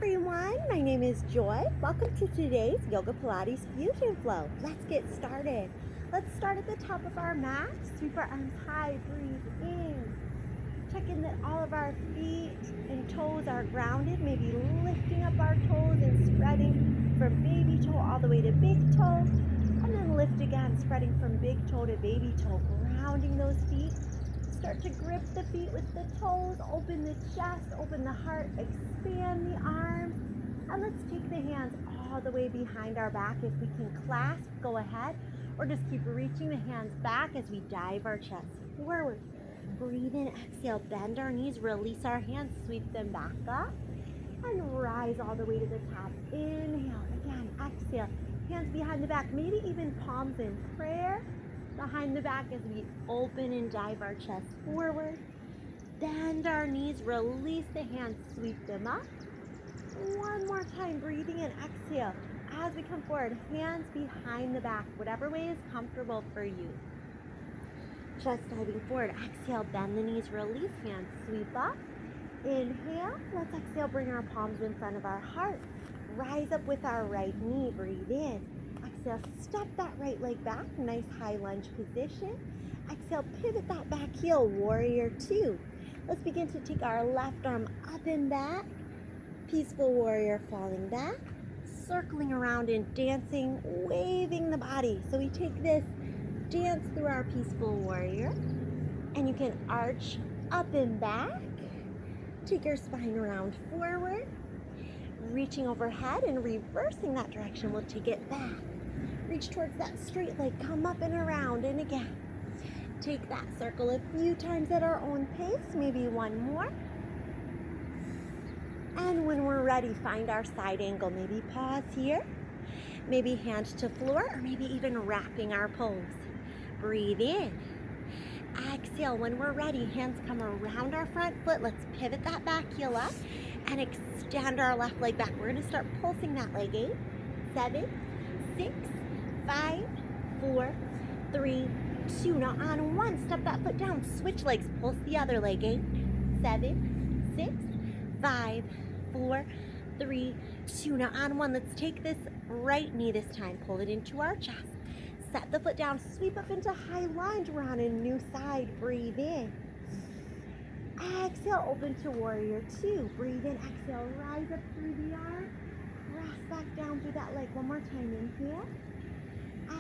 everyone, my name is Joy. Welcome to today's Yoga Pilates Fusion Flow. Let's get started. Let's start at the top of our mat. Sweep our arms high, breathe in. Check in that all of our feet and toes are grounded, maybe lifting up our toes and spreading from baby toe all the way to big toe. And then lift again, spreading from big toe to baby toe, grounding those feet. Start to grip the feet with the toes, open the chest, open the heart, expand the arms, and let's take the hands all the way behind our back. If we can clasp, go ahead, or just keep reaching the hands back as we dive our chest forward. Breathe in, exhale, bend our knees, release our hands, sweep them back up, and rise all the way to the top. Inhale, again, exhale, hands behind the back, maybe even palms in prayer. Behind the back as we open and dive our chest forward. Bend our knees, release the hands, sweep them up. One more time, breathing in, exhale. As we come forward, hands behind the back, whatever way is comfortable for you. Just diving forward, exhale, bend the knees, release, hands, sweep up. Inhale, let's exhale, bring our palms in front of our heart. Rise up with our right knee, breathe in. Exhale, step that right leg back, nice high lunge position. Exhale, pivot that back heel, warrior two. Let's begin to take our left arm up and back. Peaceful warrior falling back, circling around and dancing, waving the body. So we take this dance through our peaceful warrior, and you can arch up and back. Take your spine around forward, reaching overhead and reversing that direction. We'll take it back. Reach towards that straight leg, come up and around, and again. Take that circle a few times at our own pace, maybe one more. And when we're ready, find our side angle. Maybe pause here, maybe hand to floor, or maybe even wrapping our pose. Breathe in. Exhale, when we're ready, hands come around our front foot. Let's pivot that back heel up and extend our left leg back. We're gonna start pulsing that leg. 8, 7, 6, 5, 4, 3, 2. Now on one, step that foot down, switch legs, pulse the other leg. 8, 7, 6, 5, 4, 3, 2. Now on one, let's take this right knee this time, pull it into our chest. Set the foot down, sweep up into high lunge. We're on a new side, breathe in. Exhale, open to warrior two. Breathe in, exhale, rise up through the arm. Press back down through that leg. One more time, inhale.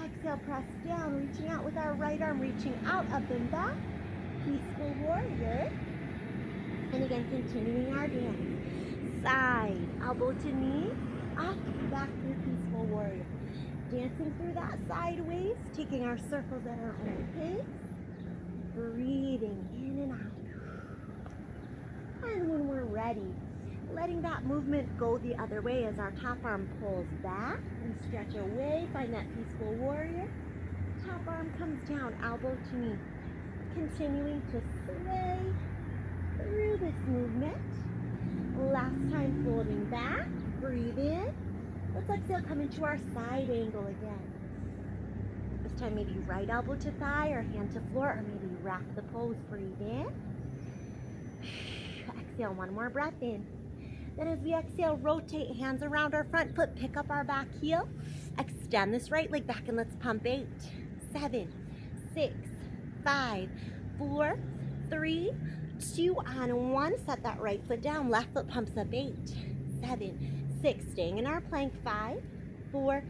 Exhale, press down, reaching out with our right arm, reaching out, up and back. Peaceful warrior. And again, continuing our dance. Side, elbow to knee, up, back through peaceful warrior. Dancing through that sideways, taking our circles at our own pace. Breathing in and out. And when we're ready, letting that movement go the other way as our top arm pulls back and stretch away. Find that peaceful warrior. Top arm comes down, elbow to knee. Continuing to sway through this movement. Last time, folding back. Breathe in. Let's exhale, come into our side angle again. This time, maybe right elbow to thigh or hand to floor, or maybe wrap the pose. Breathe in. Exhale, one more breath in. Then as we exhale, rotate hands around our front foot, pick up our back heel, extend this right leg back, and let's pump. 8, 7, 6, 5, 4, 3, 2, on one. Set that right foot down, left foot pumps up. 8, 7, 6, staying in our plank. 5, 4,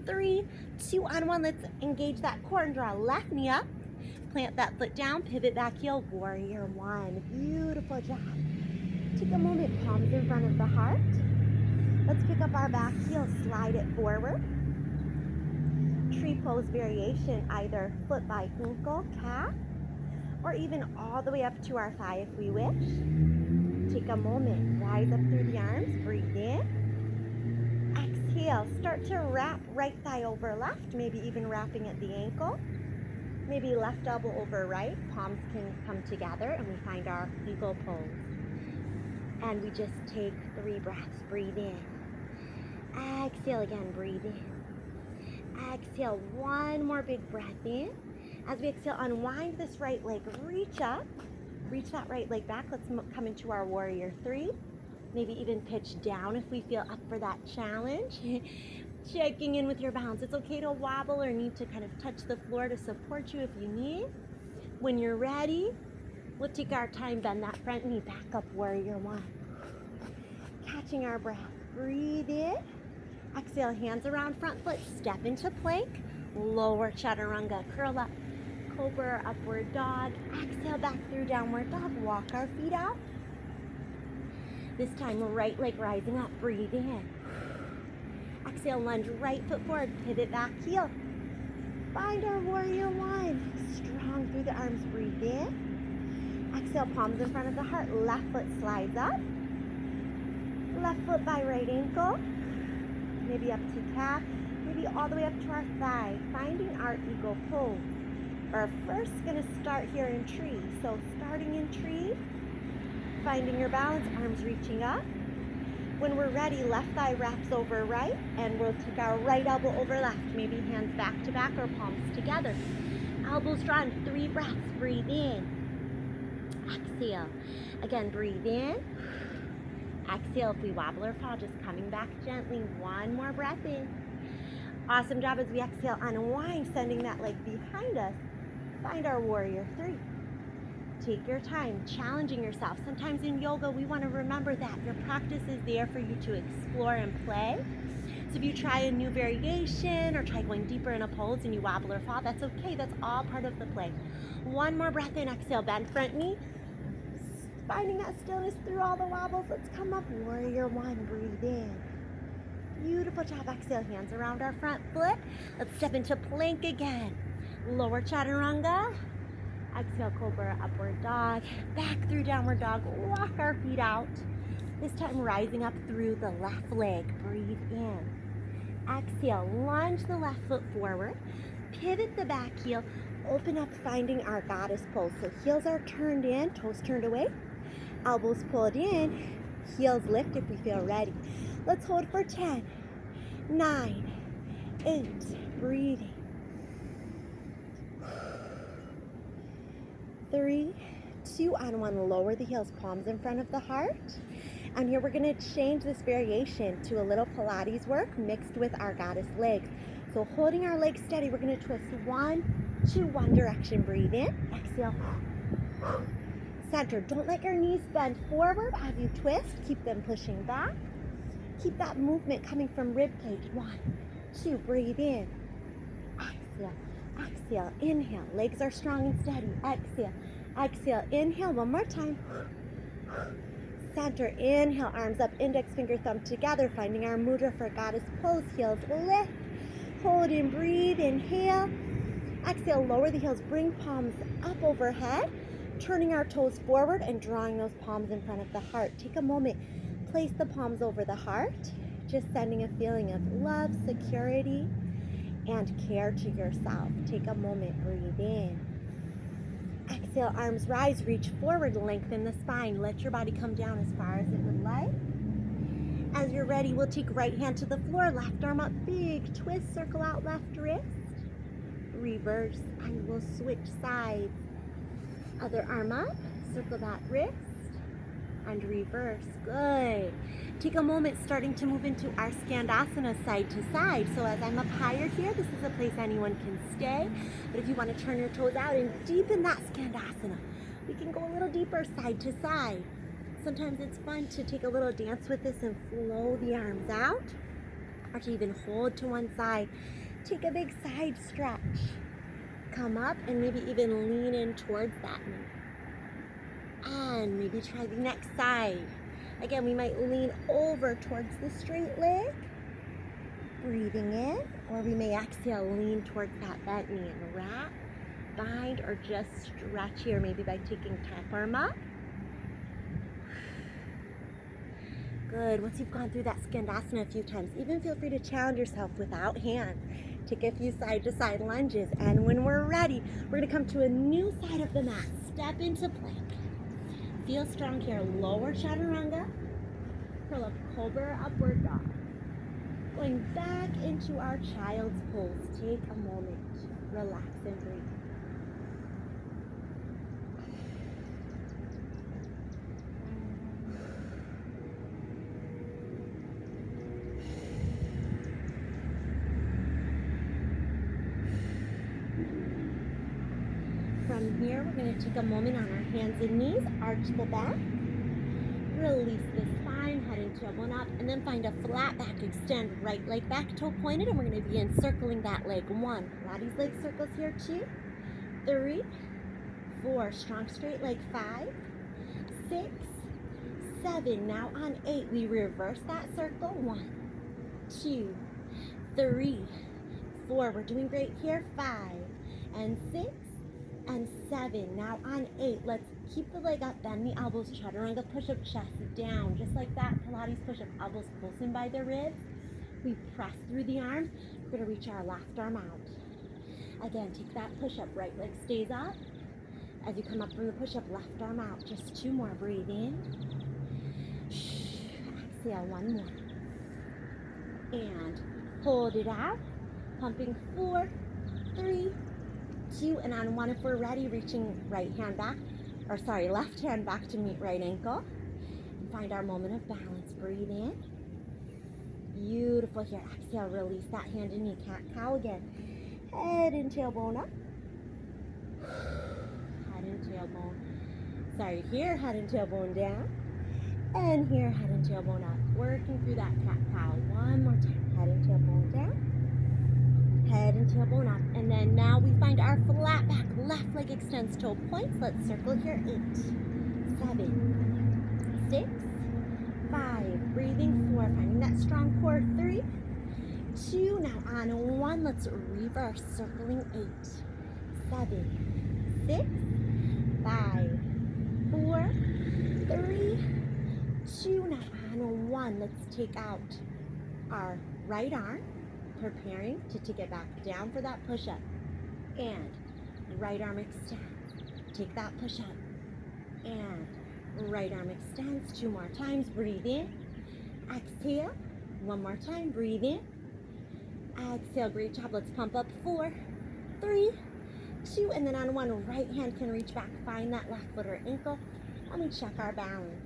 3, 2, on one. Let's engage that core and draw left knee up. Plant that foot down, pivot back heel, warrior one. Beautiful job. Take a moment, palms in front of the heart. Let's pick up our back heel, slide it forward. Tree pose variation, either foot by ankle, calf, or even all the way up to our thigh if we wish. Take a moment, rise up through the arms, breathe in. Exhale, start to wrap right thigh over left, maybe even wrapping at the ankle. Maybe left elbow over right, palms can come together, and we find our eagle pose. And we just take 3 breaths. Breathe in. Exhale again, breathe in. Exhale, one more big breath in. As we exhale, unwind this right leg, reach up. Reach that right leg back. Let's come into our warrior 3. Maybe even pitch down if we feel up for that challenge. Checking in with your balance. It's okay to wobble or need to kind of touch the floor to support you if you need. When you're ready, we'll take our time, bend that front knee, back up, warrior one. Catching our breath, breathe in. Exhale, hands around front foot, step into plank. Lower chaturanga, curl up, cobra, upward dog. Exhale, back through downward dog, walk our feet out. This time, right leg rising up, breathe in. Exhale, lunge, right foot forward, pivot back heel. Find our warrior one. Strong through the arms, breathe in. Exhale, palms in front of the heart, left foot slides up. Left foot by right ankle. Maybe up to calf, maybe all the way up to our thigh, finding our eagle pose. We're first gonna start here in tree. So starting in tree, finding your balance, arms reaching up. When we're ready, left thigh wraps over right, and we'll take our right elbow over left, maybe hands back to back or palms together. Elbows drawn, 3 breaths, breathe in. Exhale. Again, breathe in. Exhale, if we wobble or fall, just coming back gently. 1 more breath in. Awesome job as we exhale, unwind, sending that leg behind us. Find our warrior 3. Take your time, challenging yourself. Sometimes in yoga, we want to remember that your practice is there for you to explore and play. So if you try a new variation or try going deeper in a pose and you wobble or fall, that's okay. That's all part of the play. 1 more breath in, exhale, bend front knee. Finding that stillness through all the wobbles. Let's come up, warrior 1, breathe in. Beautiful job, exhale, hands around our front foot. Let's step into plank again. Lower chaturanga. Exhale, cobra, upward dog. Back through downward dog, walk our feet out. This time rising up through the left leg, breathe in. Exhale, lunge the left foot forward. Pivot the back heel, open up, finding our goddess pose. So heels are turned in, toes turned away. Elbows pulled in, heels lift if we feel ready. Let's hold for 10, 9, 8, breathing. 3, 2, on 1, lower the heels, palms in front of the heart. And here we're gonna change this variation to a little Pilates work mixed with our goddess legs. So holding our legs steady, we're gonna twist 1, 2, one direction, breathe in, exhale. Center, don't let your knees bend forward as you twist, keep them pushing back. Keep that movement coming from rib cage. 1, 2, breathe in. Exhale, exhale, inhale. Legs are strong and steady. Exhale, exhale, inhale. 1 more time. Center, inhale, arms up, index finger, thumb together, finding our mudra for goddess pose. Heels lift, hold and breathe. Inhale, exhale, lower the heels, bring palms up overhead. Turning our toes forward and drawing those palms in front of the heart. Take a moment, place the palms over the heart, just sending a feeling of love, security, and care to yourself. Take a moment, breathe in. Exhale, arms rise, reach forward, lengthen the spine. Let your body come down as far as it would like. As you're ready, we'll take right hand to the floor, left arm up, big twist, circle out left wrist. Reverse, and we'll switch sides. Other arm up, circle that wrist, and reverse. Good. Take a moment starting to move into our Skandasana side to side. So as I'm up higher here, this is a place anyone can stay. But if you want to turn your toes out and deepen that Skandasana, we can go a little deeper side to side. Sometimes it's fun to take a little dance with this and flow the arms out, or to even hold to one side. Take a big side stretch. Come up and maybe even lean in towards that knee. And maybe try the next side. Again, we might lean over towards the straight leg, breathing in, or we may exhale, lean towards that bent knee and wrap, bind, or just stretch here, maybe by taking top arm up. Good. Once you've gone through that Skandasana a few times, even feel free to challenge yourself without hands. Take a few side-to-side lunges, and when we're ready, we're going to come to a new side of the mat. Step into plank. Feel strong here. Lower chaturanga. Curl up, cobra, upward dog. Going back into our child's pose. Take a moment. Relax and breathe. here, we're going to take a moment on our hands and knees, arch the back, release the spine, head and tailbone up, and then find a flat back, extend right leg back, toe pointed, and we're going to begin circling that leg. 1, Pilates leg circles here, 2, 3, 4, strong straight leg, 5, 6, 7, now on 8, we reverse that circle, 1, 2, 3, 4, we're doing great here, 5, and 6, and 7, now on 8, let's keep the leg up, bend the elbows, chaturanga push-up, chest down, just like that, Pilates push-up, elbows close in by the ribs, we press through the arms, we're going to reach our left arm out, again, take that push-up, right leg stays up, as you come up from the push-up, left arm out, just 2 more, breathe in, exhale, 1 more, and hold it out, pumping 4, 3, 2, and on 1, if we're ready, reaching right hand back, or sorry, left hand back to meet right ankle, and find our moment of balance, breathe in, beautiful here, exhale, release that hand and knee, cat-cow again, head and tailbone up, head and tailbone, sorry, here, head and tailbone down, and here, head and tailbone up, working through that cat-cow, 1 more time, head and tailbone down, head and tailbone up, and then now we find our flat back, left leg extends, toe points, let's circle here, 8, 7, 6, 5, breathing, 4, finding that strong core, 3, 2, now on 1, let's reverse, circling, 8, 7, 6, 5, 4, 3, 2, now on 1, let's take out our right arm, preparing to take it back down for that push-up, and right arm extends, take that push-up, and right arm extends, 2 more times, breathe in, exhale, 1 more time, breathe in, exhale, great job, let's pump up, 4, 3, 2, and then on 1, right hand can reach back, find that left foot or ankle, and we check our balance.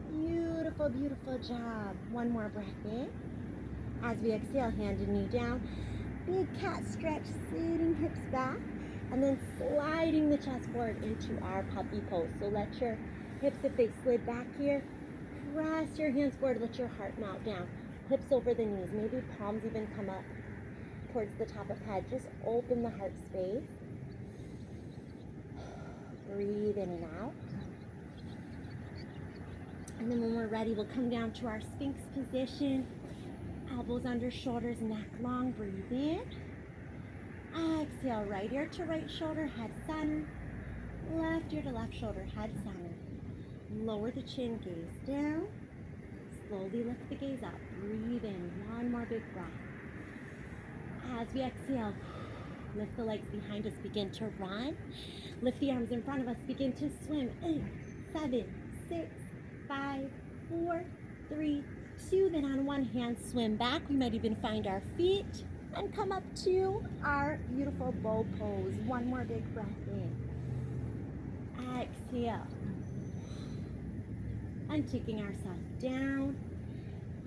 Beautiful, beautiful job. 1 more breath in. As we exhale, hand and knee down. Big cat stretch, sitting hips back, and then sliding the chest forward into our puppy pose. So let your hips, if they slid back here, press your hands forward, let your heart melt down. Hips over the knees, maybe palms even come up towards the top of head. Just open the heart space. Breathe in and out. And then when we're ready, we'll come down to our Sphinx position. Elbows under shoulders, neck long, breathe in. Exhale, right ear to right shoulder, head center. Left ear to left shoulder, head center. Lower the chin, gaze down. Slowly lift the gaze up, breathe in, 1 more big breath. As we exhale, lift the legs behind us, begin to run. Lift the arms in front of us, begin to swim. 8, 7, 6, 5, 4, 3, 2, then on 1 hand, swim back. We might even find our feet and come up to our beautiful bow pose. 1 more big breath in. Exhale. And taking ourselves down.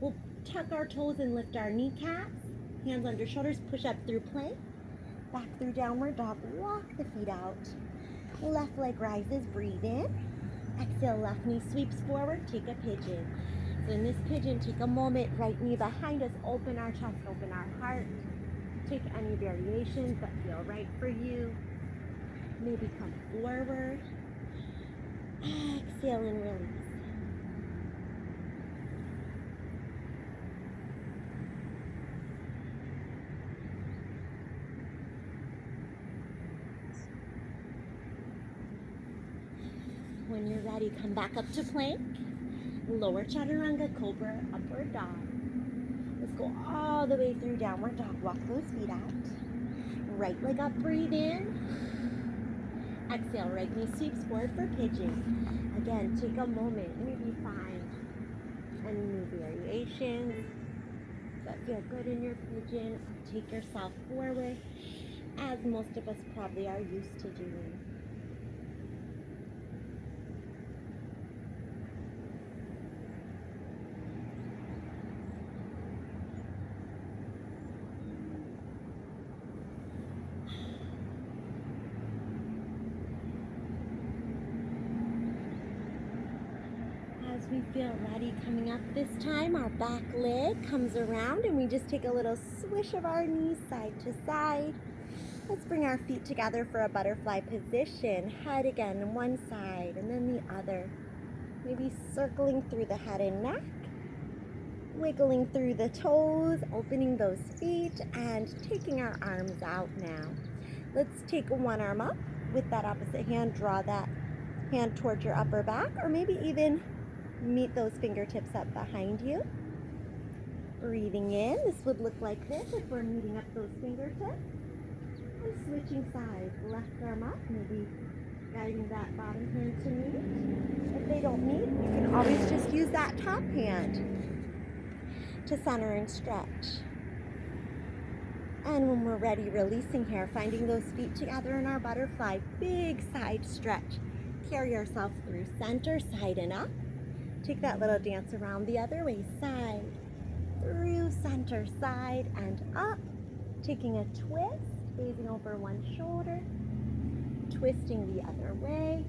We'll tuck our toes and lift our kneecaps. Hands under shoulders, push up through plank. Back through downward dog, walk the feet out. Left leg rises, breathe in. Exhale, left knee sweeps forward, take a pigeon. So in this pigeon, take a moment, right knee behind us, open our chest, open our heart. Take any variations that feel right for you. Maybe come forward. Exhale and release. When you're ready, come back up to plank. Lower chaturanga, cobra, upward dog. Let's go all the way through downward dog. Walk those feet out. Right leg up, breathe in. Exhale, right knee sweeps forward for pigeon. Again, take a moment, maybe find any new variations that feel good in your pigeon. Take yourself forward, as most of us probably are used to doing. feel ready coming up this time, our back leg comes around and we just take a little swish of our knees side to side. Let's bring our feet together for a butterfly position. Head again, one side and then the other. Maybe circling through the head and neck. Wiggling through the toes, opening those feet, and taking our arms out now. Let's take one arm up. With that opposite hand, draw that hand towards your upper back, or maybe even meet those fingertips up behind you. Breathing in, this would look like this if we're meeting up those fingertips. And switching sides, left arm up, maybe guiding that bottom hand to meet. If they don't meet, you can always just use that top hand to center and stretch. And when we're ready, releasing here, finding those feet together in our butterfly, big side stretch. Carry yourself through center, side and up. Take that little dance around the other way, side, through center, side and up. Taking a twist, gazing over one shoulder, twisting the other way.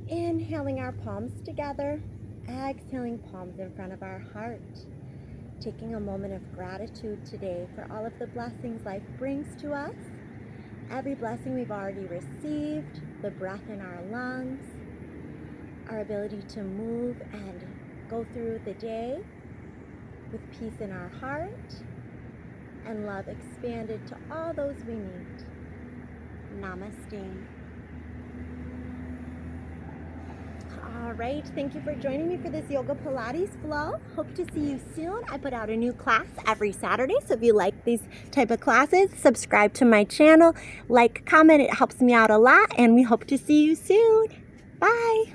Inhaling our palms together, exhaling palms in front of our heart. Taking a moment of gratitude today for all of the blessings life brings to us. Every blessing we've already received, the breath in our lungs, our ability to move and go through the day with peace in our heart and love expanded to all those we meet. Namaste. All right, thank you for joining me for this Yoga Pilates flow. Hope to see you soon. I put out a new class every Saturday, so if you like these type of classes, subscribe to my channel, like, comment, it helps me out a lot, and we hope to see you soon. Bye.